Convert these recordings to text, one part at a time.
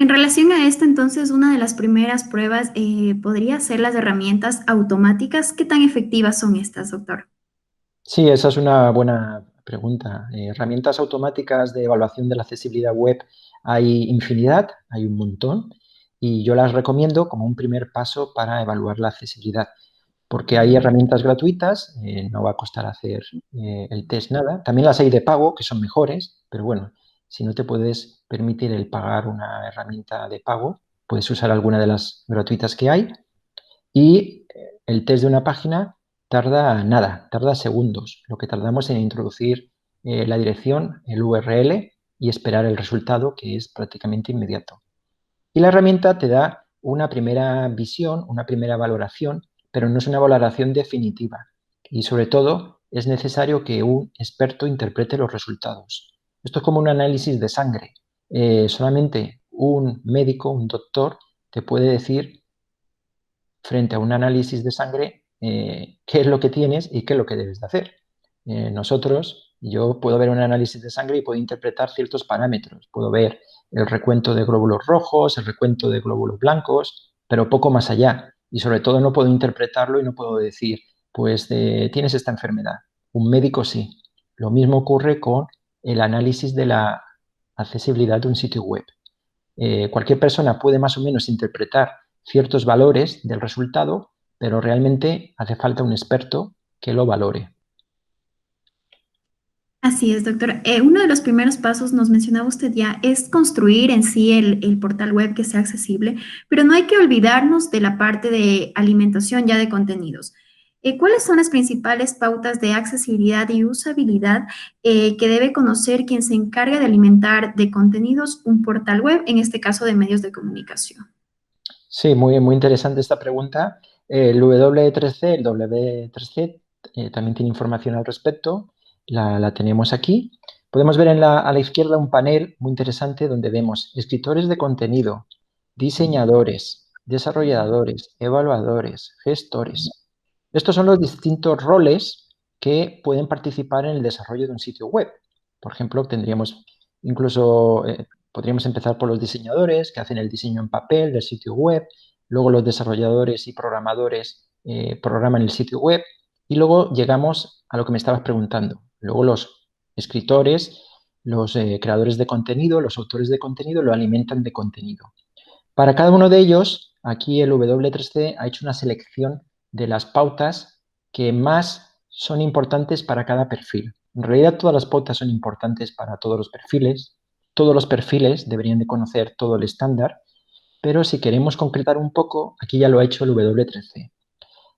En relación a esto, entonces, una de las primeras pruebas podría ser las herramientas automáticas. ¿Qué tan efectivas son estas, doctor? Sí, esa es una buena pregunta. Herramientas automáticas de evaluación de la accesibilidad web hay infinidad, hay un montón, y yo las recomiendo como un primer paso para evaluar la accesibilidad, porque hay herramientas gratuitas, no va a costar hacer el test nada. También las hay de pago, que son mejores, pero bueno, si no te puedes permitir el pagar una herramienta de pago, puedes usar alguna de las gratuitas que hay. Y el test de una página tarda nada, tarda segundos. Lo que tardamos en introducir la dirección, el URL y esperar el resultado, que es prácticamente inmediato. Y la herramienta te da una primera visión, una primera valoración, pero no es una valoración definitiva. Y sobre todo, es necesario que un experto interprete los resultados. Esto es como un análisis de sangre. Solamente un médico, un doctor, te puede decir frente a un análisis de sangre qué es lo que tienes y qué es lo que debes de hacer. Yo puedo ver un análisis de sangre y puedo interpretar ciertos parámetros. Puedo ver el recuento de glóbulos rojos, el recuento de glóbulos blancos, pero poco más allá. Y sobre todo no puedo interpretarlo y no puedo decir, pues tienes esta enfermedad. Un médico sí. Lo mismo ocurre con el análisis de la accesibilidad de un sitio web. Cualquier persona puede más o menos interpretar ciertos valores del resultado, pero realmente hace falta un experto que lo valore. Así es, doctor. Uno de los primeros pasos, nos mencionaba usted ya, es construir en sí el portal web que sea accesible, pero no hay que olvidarnos de la parte de alimentación ya de contenidos. ¿Cuáles son las principales pautas de accesibilidad y usabilidad que debe conocer quien se encarga de alimentar de contenidos un portal web, en este caso de medios de comunicación? Sí, muy interesante esta pregunta. El W3C, el W3C también tiene información al respecto. La tenemos aquí. Podemos ver a la izquierda un panel muy interesante donde vemos escritores de contenido, diseñadores, desarrolladores, evaluadores, gestores. Estos son los distintos roles que pueden participar en el desarrollo de un sitio web. Por ejemplo, tendríamos incluso podríamos empezar por los diseñadores que hacen el diseño en papel del sitio web, luego los desarrolladores y programadores programan el sitio web y luego llegamos a lo que me estabas preguntando. Luego los escritores, los creadores de contenido, los autores de contenido lo alimentan de contenido. Para cada uno de ellos, aquí el W3C ha hecho una selección de las pautas que más son importantes para cada perfil. En realidad todas las pautas son importantes para todos los perfiles. Todos los perfiles deberían de conocer todo el estándar, pero si queremos concretar un poco, aquí ya lo ha hecho el W3C.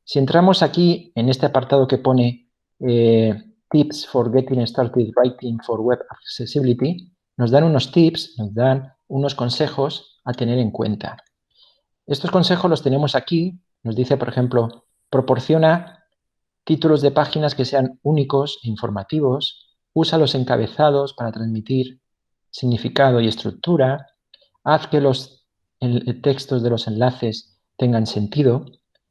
Si entramos aquí en este apartado que pone Tips for Getting Started Writing for Web Accessibility, nos dan unos tips, nos dan unos consejos a tener en cuenta. Estos consejos los tenemos aquí. Nos dice, por ejemplo, proporciona títulos de páginas que sean únicos e informativos, usa los encabezados para transmitir significado y estructura, haz que los textos de los enlaces tengan sentido.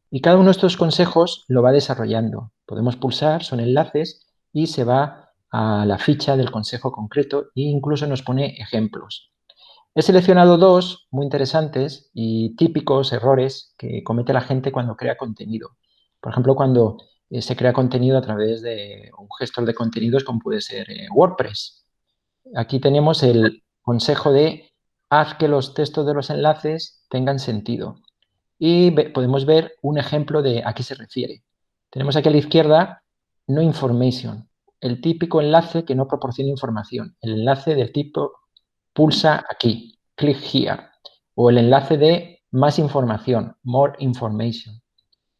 Y cada uno de estos consejos lo va desarrollando. Podemos pulsar, son enlaces, y se va a la ficha del consejo concreto e incluso nos pone ejemplos. He seleccionado dos muy interesantes y típicos errores que comete la gente cuando crea contenido. Por ejemplo, cuando se crea contenido a través de un gestor de contenidos como puede ser WordPress. Aquí tenemos el consejo de haz que los textos de los enlaces tengan sentido. Y podemos ver un ejemplo de a qué se refiere. Tenemos aquí a la izquierda no information, el típico enlace que no proporciona información, el enlace del tipo pulsa aquí, click here, o el enlace de más información, more information.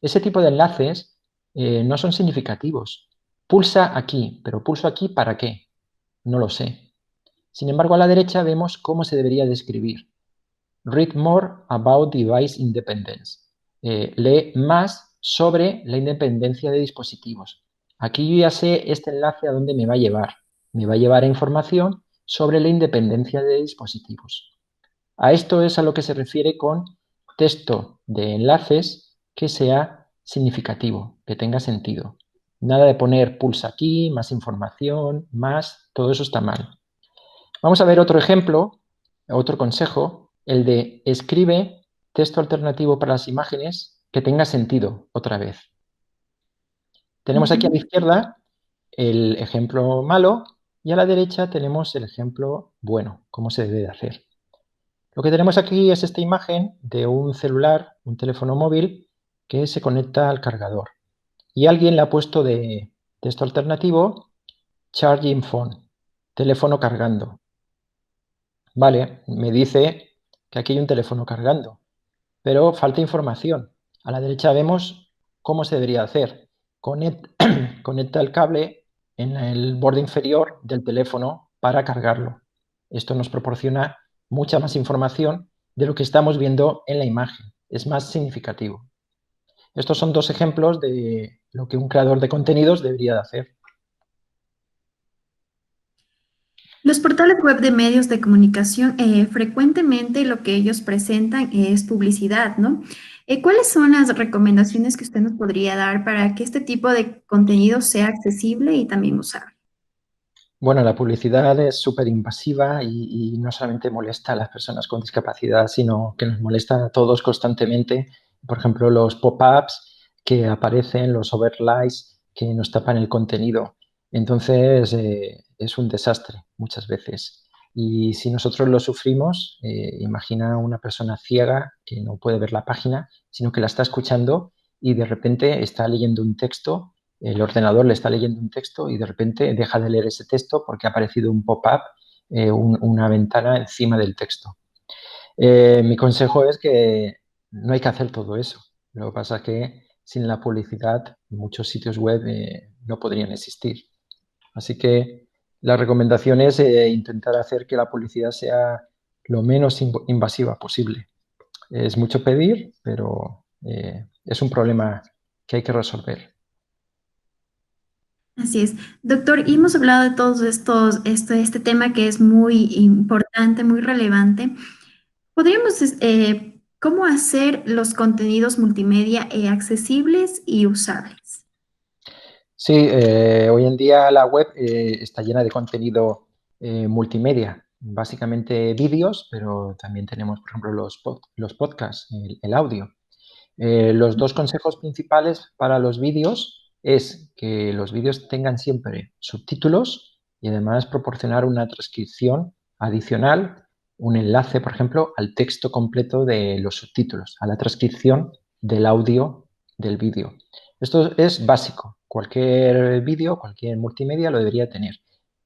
Ese tipo de enlaces no son significativos. Pulsa aquí, pero pulso aquí ¿para qué? No lo sé. Sin embargo, a la derecha vemos cómo se debería describir. Read more about device independence. Lee más sobre la independencia de dispositivos. Aquí yo ya sé este enlace a dónde me va a llevar. Me va a llevar a información sobre la independencia de dispositivos. A esto es a lo que se refiere con texto de enlaces que sea significativo, que tenga sentido. Nada de poner pulsa aquí, más información, más, todo eso está mal. Vamos a ver otro ejemplo, otro consejo. el de escribe texto alternativo para las imágenes que tenga sentido otra vez. Tenemos aquí a la Ujú. izquierda el ejemplo malo y a la derecha tenemos el ejemplo bueno, cómo se debe de hacer. Lo que tenemos aquí es esta imagen de un celular, un teléfono móvil, que se conecta al cargador. Y alguien le ha puesto de texto alternativo charging phone, teléfono cargando. Vale, me dice que aquí hay un teléfono cargando, pero falta información. A la derecha vemos cómo se debería hacer. Conecta el cable en el borde inferior del teléfono para cargarlo. Esto nos proporciona mucha más información de lo que estamos viendo en la imagen. Es más significativo. Estos son dos ejemplos de lo que un creador de contenidos debería de hacer. Los portales web de medios de comunicación, frecuentemente lo que ellos presentan es publicidad, ¿no? ¿Cuáles son las recomendaciones que usted nos podría dar para que este tipo de contenido sea accesible y también usable? Bueno, la publicidad es súper invasiva y no solamente molesta a las personas con discapacidad, sino que nos molesta a todos constantemente. Por ejemplo, los pop-ups que aparecen, los overlays que nos tapan el contenido. Entonces, es un desastre muchas veces. Y si nosotros lo sufrimos, imagina una persona ciega que no puede ver la página, sino que la está escuchando y de repente está leyendo un texto, el ordenador le está leyendo un texto y de repente deja de leer ese texto porque ha aparecido un pop-up, una ventana encima del texto. Mi consejo es que no hay que hacer todo eso. Lo que pasa es que sin la publicidad muchos sitios web no podrían existir. Así que la recomendación es intentar hacer que la publicidad sea lo menos invasiva posible. Es mucho pedir, pero es un problema que hay que resolver. Así es. Doctor, y hemos hablado de todos este tema que es muy importante, muy relevante. Podríamos, ¿cómo hacer los contenidos multimedia accesibles y usables? Sí, hoy en día la web está llena de contenido multimedia, básicamente vídeos, pero también tenemos, por ejemplo, los podcasts, el audio. Los dos consejos principales para los vídeos es que los vídeos tengan siempre subtítulos y además proporcionar una transcripción adicional, un enlace, por ejemplo, al texto completo de los subtítulos, a la transcripción del audio del vídeo. Esto es básico. Cualquier vídeo, cualquier multimedia lo debería tener.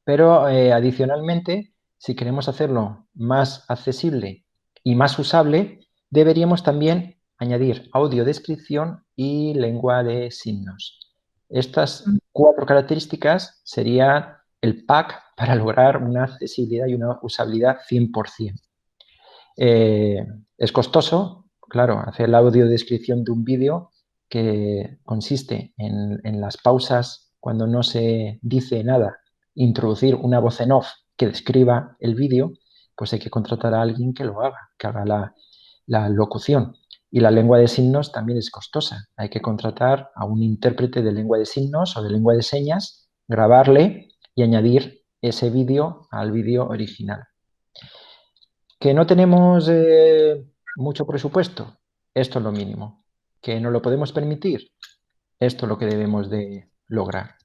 Pero adicionalmente, si queremos hacerlo más accesible y más usable, deberíamos también añadir audiodescripción y lengua de signos. Estas cuatro características serían el pack para lograr una accesibilidad y una usabilidad 100%. Eh, es costoso, claro, hacer la audiodescripción de un vídeo que consiste en las pausas cuando no se dice nada, introducir una voz en off que describa el vídeo, pues hay que contratar a alguien que lo haga, que haga la locución. Y la lengua de signos también es costosa. Hay que contratar a un intérprete de lengua de signos o de lengua de señas, grabarle y añadir ese vídeo al vídeo original. Que no tenemos mucho presupuesto, esto es lo mínimo. Que no lo podemos permitir, esto es lo que debemos de lograr.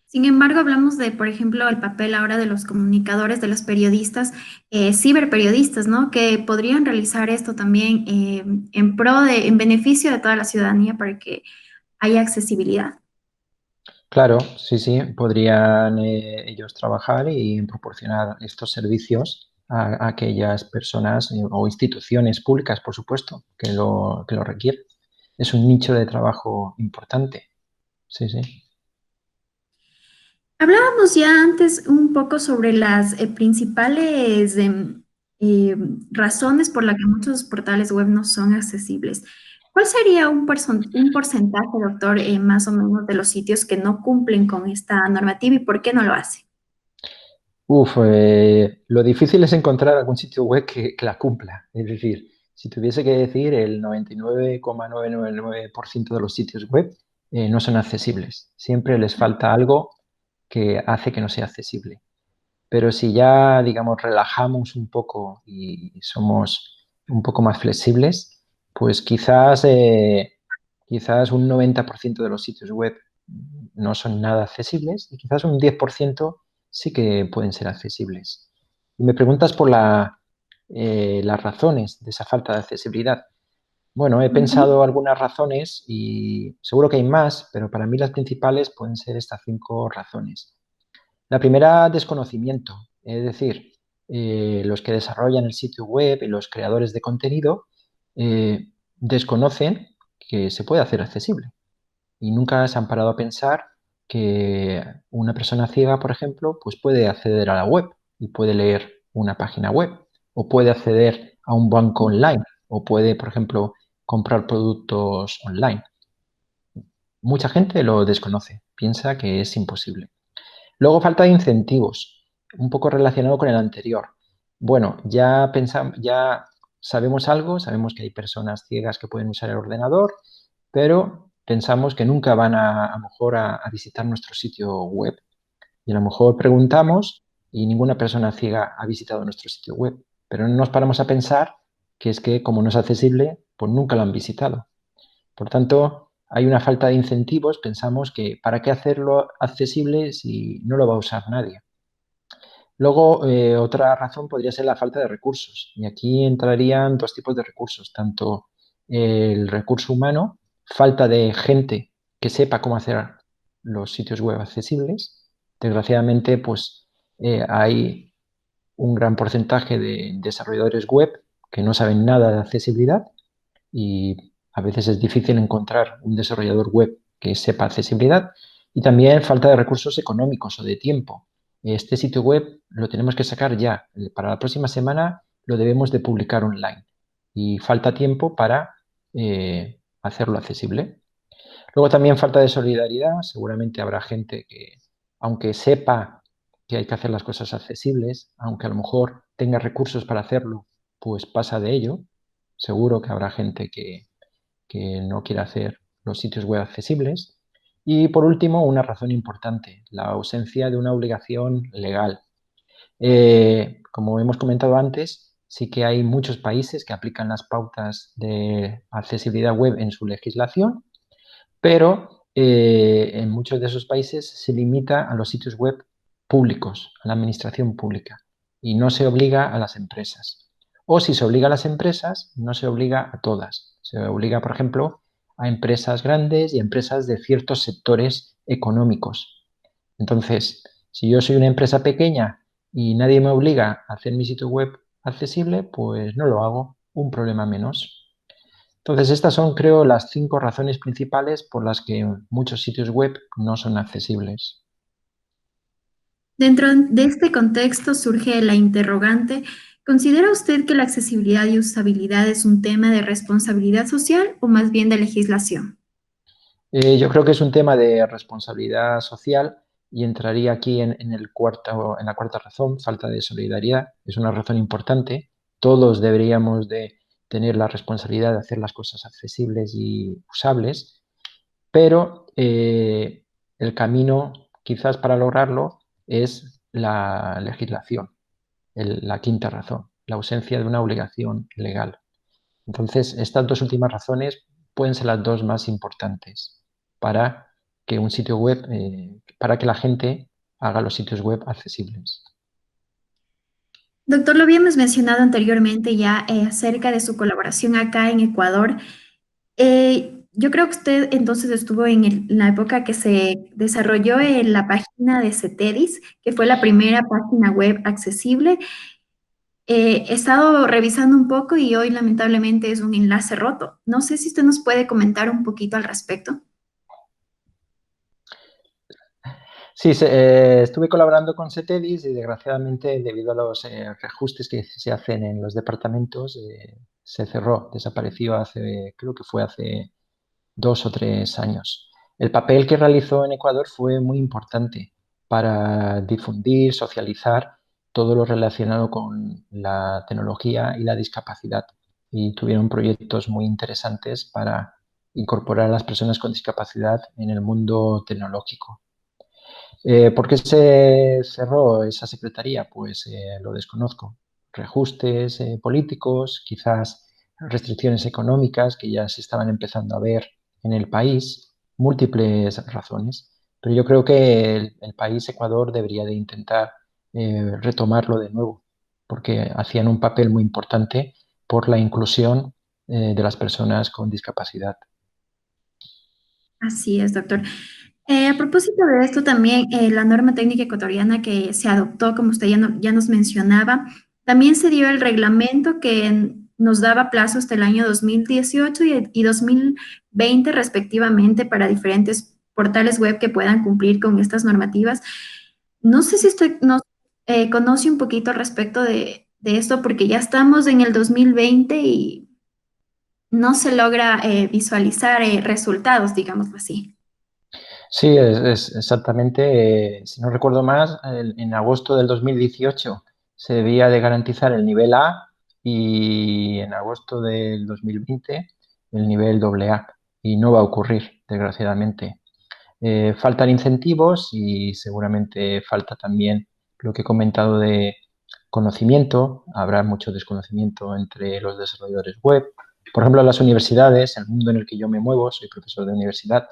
Sin embargo, hablamos de, por ejemplo, el papel ahora de los comunicadores, de los periodistas, ciberperiodistas, ¿no? Que podrían realizar esto también en beneficio de toda la ciudadanía para que haya accesibilidad. Claro, sí, sí, podrían ellos trabajar y proporcionar estos servicios a aquellas personas o instituciones públicas, por supuesto, que lo requieren. Es un nicho de trabajo importante. Sí, sí. Hablábamos ya antes un poco sobre las principales razones por las que muchos portales web no son accesibles. ¿Cuál sería un porcentaje, doctor, más o menos de los sitios que no cumplen con esta normativa y por qué no lo hacen? Lo difícil es encontrar algún sitio web que la cumpla. Es decir, si tuviese que decir, el 99,999% de los sitios web no son accesibles. Siempre les falta algo que hace que no sea accesible. pero si ya, digamos, relajamos un poco y somos un poco más flexibles, pues quizás un 90% de los sitios web no son nada accesibles y quizás un 10% sí que pueden ser accesibles. Y me preguntas por las razones de esa falta de accesibilidad. Bueno, he Ujú. pensado algunas razones y seguro que hay más, pero para mí las principales pueden ser estas 5 razones. La primera, desconocimiento, es decir, los que desarrollan el sitio web y los creadores de contenido desconocen que se puede hacer accesible y nunca se han parado a pensar que una persona ciega, por ejemplo, pues puede acceder a la web y puede leer una página web o puede acceder a un banco online o puede, por ejemplo, comprar productos online. Mucha gente lo desconoce, piensa que es imposible. Luego falta de incentivos, un poco relacionado con el anterior. Bueno, ya pensamos, ya sabemos algo, sabemos que hay personas ciegas que pueden usar el ordenador, pero pensamos que nunca van a lo mejor a visitar nuestro sitio web. Y a lo mejor preguntamos y ninguna persona ciega ha visitado nuestro sitio web, pero no nos paramos a pensar que es que como no es accesible, pues nunca lo han visitado. Por tanto, hay una falta de incentivos. Pensamos que ¿para qué hacerlo accesible si no lo va a usar nadie? Luego, otra razón podría ser la falta de recursos. Y aquí entrarían dos tipos de recursos, tanto el recurso humano, falta de gente que sepa cómo hacer los sitios web accesibles. Desgraciadamente, pues hay un gran porcentaje de desarrolladores web que no saben nada de accesibilidad y a veces es difícil encontrar un desarrollador web que sepa accesibilidad y también falta de recursos económicos o de tiempo. Este sitio web lo tenemos que sacar ya. Para la próxima semana lo debemos de publicar online y falta tiempo para hacerlo accesible. Luego también falta de solidaridad. Seguramente habrá gente que, aunque sepa que hay que hacer las cosas accesibles, aunque a lo mejor tenga recursos para hacerlo, pues pasa de ello. Seguro que habrá gente que no quiere hacer los sitios web accesibles. Y por último, una razón importante, la ausencia de una obligación legal. Como hemos comentado antes, sí que hay muchos países que aplican las pautas de accesibilidad web en su legislación, pero en muchos de esos países se limita a los sitios web públicos, a la administración pública, y no se obliga a las empresas. O si se obliga a las empresas, no se obliga a todas. Se obliga, por ejemplo, a empresas grandes y a empresas de ciertos sectores económicos. Entonces, si yo soy una empresa pequeña y nadie me obliga a hacer mi sitio web accesible, pues no lo hago, un problema menos. Entonces, estas son, creo, las 5 razones principales por las que muchos sitios web no son accesibles. Dentro de este contexto surge la interrogante, ¿considera usted que la accesibilidad y usabilidad es un tema de responsabilidad social o más bien de legislación? Yo creo que es un tema de responsabilidad social y entraría aquí en la cuarta razón, falta de solidaridad. Es una razón importante. Todos deberíamos de tener la responsabilidad de hacer las cosas accesibles y usables, pero el camino quizás para lograrlo es la legislación, la quinta razón, la ausencia de una obligación legal. Entonces, estas dos últimas razones pueden ser las dos más importantes para que un sitio web, para que la gente haga los sitios web accesibles. Doctor, lo habíamos mencionado anteriormente ya acerca de su colaboración acá en Ecuador. Yo creo que usted entonces estuvo en la época que se desarrolló la página de CETEDIS, que fue la primera página web accesible. He estado revisando un poco y hoy lamentablemente es un enlace roto. No sé si usted nos puede comentar un poquito al respecto. Sí, estuve colaborando con Setedis y desgraciadamente debido a los reajustes que se hacen en los departamentos se cerró, desapareció creo que fue hace 2 o 3 años. El papel que realizó en Ecuador fue muy importante para difundir, socializar todo lo relacionado con la tecnología y la discapacidad. Y tuvieron proyectos muy interesantes para incorporar a las personas con discapacidad en el mundo tecnológico. ¿Por qué se cerró esa secretaría? Pues lo desconozco. Reajustes políticos, quizás restricciones económicas que ya se estaban empezando a ver en el país, múltiples razones. Pero yo creo que el país Ecuador debería de intentar retomarlo de nuevo, porque hacían un papel muy importante por la inclusión de las personas con discapacidad. Así es, doctor. A propósito de esto también, la norma técnica ecuatoriana que se adoptó, como usted ya nos mencionaba, también se dio el reglamento que nos daba plazo hasta el año 2018 y 2020 respectivamente para diferentes portales web que puedan cumplir con estas normativas. No sé si usted nos conoce un poquito al respecto de esto, porque ya estamos en el 2020 y no se logra visualizar resultados, digámoslo así. Sí, es exactamente, si no recuerdo más, en agosto del 2018 se debía de garantizar el nivel A y en agosto del 2020 el nivel AA. Y no va a ocurrir, desgraciadamente. Faltan incentivos y seguramente falta también lo que he comentado de conocimiento. Habrá mucho desconocimiento entre los desarrolladores web. Por ejemplo, las universidades, el mundo en el que yo me muevo, soy profesor de universidad,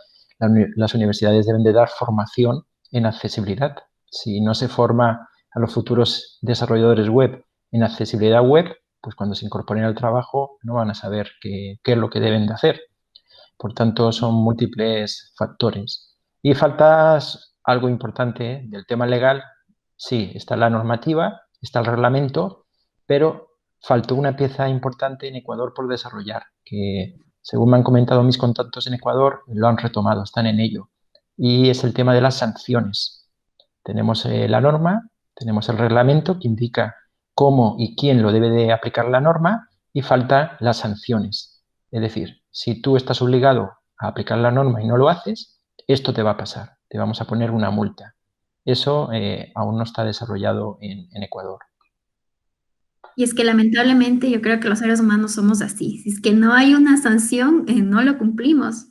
las universidades deben de dar formación en accesibilidad. Si no se forma a los futuros desarrolladores web en accesibilidad web, pues cuando se incorporen al trabajo no van a saber qué es lo que deben de hacer. Por tanto, son múltiples factores. Y falta algo importante del tema legal. Sí, está la normativa, está el reglamento, pero faltó una pieza importante en Ecuador por desarrollar, que según me han comentado mis contactos en Ecuador, lo han retomado, están en ello. Y es el tema de las sanciones. Tenemos la norma, tenemos el reglamento que indica cómo y quién lo debe de aplicar la norma y faltan las sanciones. Es decir, si tú estás obligado a aplicar la norma y no lo haces, esto te va a pasar, te vamos a poner una multa. Eso aún no está desarrollado en Ecuador. Y es que lamentablemente yo creo que los seres humanos somos así. Si es que no hay una sanción, no lo cumplimos.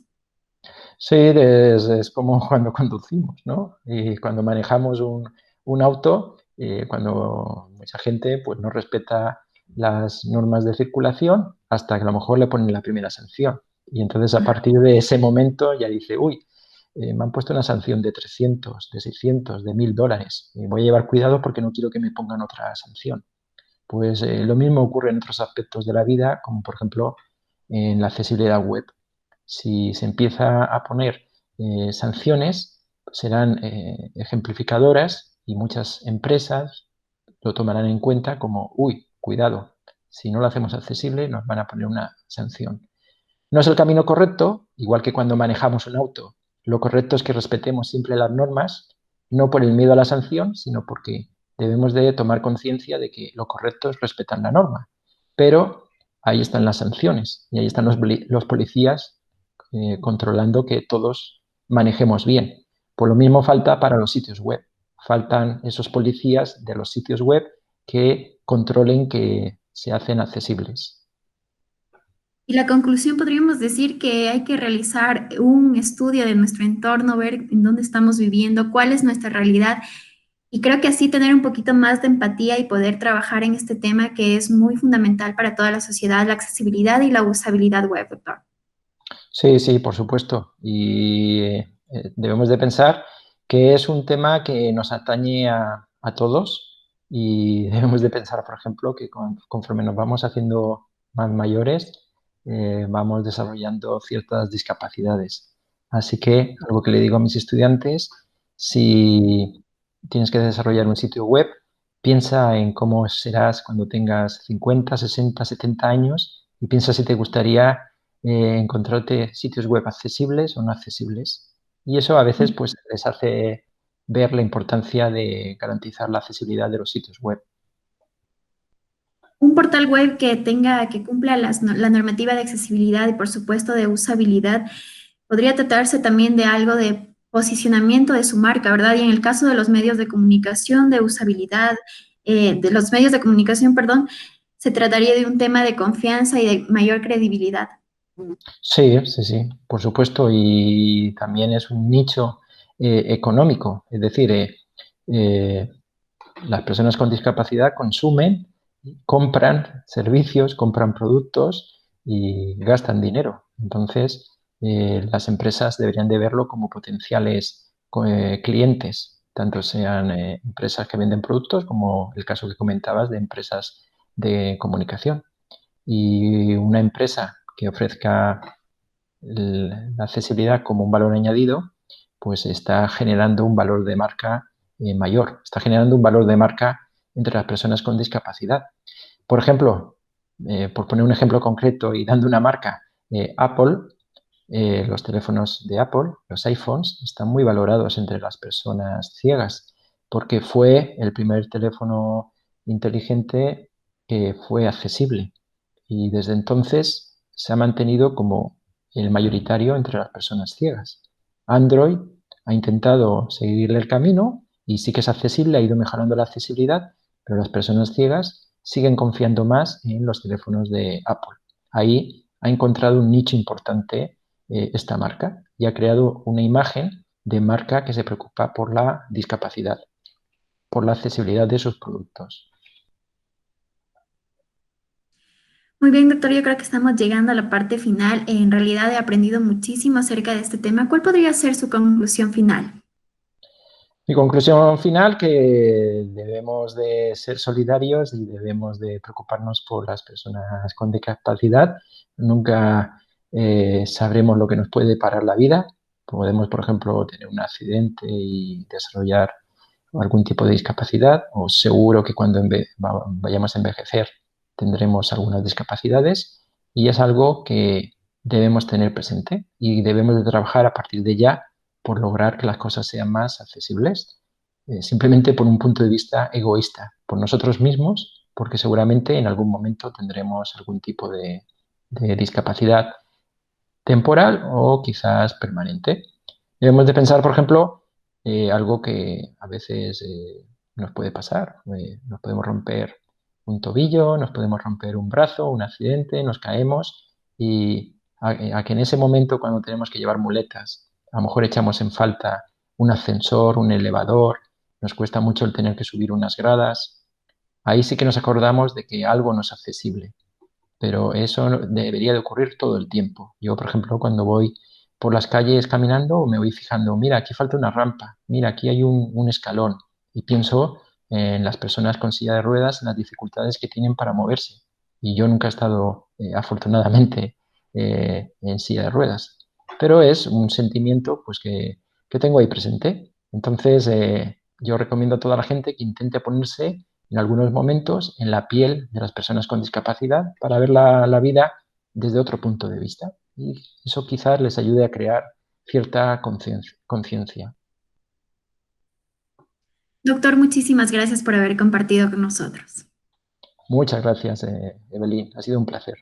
Sí, es como cuando conducimos, ¿no? Y cuando manejamos un auto, cuando mucha gente pues, no respeta las normas de circulación hasta que a lo mejor le ponen la primera sanción. Y entonces a partir de ese momento ya dice, uy, me han puesto una sanción de 300, de 600, de $1000. Y voy a llevar cuidado porque no quiero que me pongan otra sanción. Pues lo mismo ocurre en otros aspectos de la vida, como por ejemplo en la accesibilidad web. Si se empieza a poner sanciones, pues serán ejemplificadoras y muchas empresas lo tomarán en cuenta como, uy, cuidado, si no lo hacemos accesible nos van a poner una sanción. No es el camino correcto, igual que cuando manejamos un auto. Lo correcto es que respetemos siempre las normas, no por el miedo a la sanción, sino porque debemos de tomar conciencia de que lo correcto es respetar la norma. Pero ahí están las sanciones y ahí están los policías controlando que todos manejemos bien. Por lo mismo falta para los sitios web. Faltan esos policías de los sitios web que controlen que se hacen accesibles. Y la conclusión podríamos decir que hay que realizar un estudio de nuestro entorno, ver en dónde estamos viviendo, cuál es nuestra realidad. Y creo que así tener un poquito más de empatía y poder trabajar en este tema que es muy fundamental para toda la sociedad, la accesibilidad y la usabilidad web, doctor. Sí, sí, por supuesto. Y debemos de pensar que es un tema que nos atañe a todos y debemos de pensar, por ejemplo, que conforme nos vamos haciendo más mayores, vamos desarrollando ciertas discapacidades. Así que algo que le digo a mis estudiantes, si tienes que desarrollar un sitio web, piensa en cómo serás cuando tengas 50, 60, 70 años y piensa si te gustaría encontrarte sitios web accesibles o no accesibles. Y eso a veces pues, les hace ver la importancia de garantizar la accesibilidad de los sitios web. Un portal web que tenga, que cumpla la normativa de accesibilidad y por supuesto de usabilidad, podría tratarse también de algo de posicionamiento de su marca, ¿verdad? Y en el caso de los medios de comunicación, de usabilidad, de los medios de comunicación, perdón, se trataría de un tema de confianza y de mayor credibilidad. Sí, sí, sí, por supuesto. Y también es un nicho económico. Es decir, eh, las personas con discapacidad consumen, compran servicios, compran productos y gastan dinero. Entonces, las empresas deberían de verlo como potenciales clientes, tanto sean empresas que venden productos como el caso que comentabas de empresas de comunicación. Y una empresa que ofrezca la accesibilidad como un valor añadido, pues está generando un valor de marca mayor, está generando un valor de marca entre las personas con discapacidad. Por ejemplo, por poner un ejemplo concreto y dando una marca, Apple, los teléfonos de Apple, los iPhones, están muy valorados entre las personas ciegas porque fue el primer teléfono inteligente que fue accesible y desde entonces se ha mantenido como el mayoritario entre las personas ciegas. Android ha intentado seguirle el camino y sí que es accesible, ha ido mejorando la accesibilidad, pero las personas ciegas siguen confiando más en los teléfonos de Apple. Ahí ha encontrado un nicho importante esta marca y ha creado una imagen de marca que se preocupa por la discapacidad, por la accesibilidad de sus productos. Muy bien, doctor, yo creo que estamos llegando a la parte final. En realidad he aprendido muchísimo acerca de este tema. ¿Cuál podría ser su conclusión final? Mi conclusión final, que debemos de ser solidarios y debemos de preocuparnos por las personas con discapacidad. Nunca sabremos lo que nos puede parar la vida. Podemos, por ejemplo, tener un accidente y desarrollar algún tipo de discapacidad, o seguro que cuando vayamos a envejecer tendremos algunas discapacidades y es algo que debemos tener presente y debemos de trabajar a partir de ya por lograr que las cosas sean más accesibles, simplemente por un punto de vista egoísta, por nosotros mismos, porque seguramente en algún momento tendremos algún tipo de discapacidad temporal o quizás permanente. Debemos de pensar, por ejemplo, algo que a veces nos puede pasar. Nos podemos romper un tobillo, nos podemos romper un brazo, un accidente, nos caemos y a que en ese momento cuando tenemos que llevar muletas, a lo mejor echamos en falta un ascensor, un elevador, nos cuesta mucho el tener que subir unas gradas. Ahí sí que nos acordamos de que algo no es accesible, pero eso debería de ocurrir todo el tiempo. Yo, por ejemplo, cuando voy por las calles caminando, me voy fijando, mira, aquí falta una rampa, mira, aquí hay un escalón, y pienso en las personas con silla de ruedas, en las dificultades que tienen para moverse. Y yo nunca he estado, afortunadamente, en silla de ruedas, pero es un sentimiento pues, que tengo ahí presente. Entonces, yo recomiendo a toda la gente que intente ponerse en algunos momentos en la piel de las personas con discapacidad para ver la vida desde otro punto de vista. Y eso quizás les ayude a crear cierta conciencia. Doctor, muchísimas gracias por haber compartido con nosotros. Muchas gracias, Evelyn. Ha sido un placer.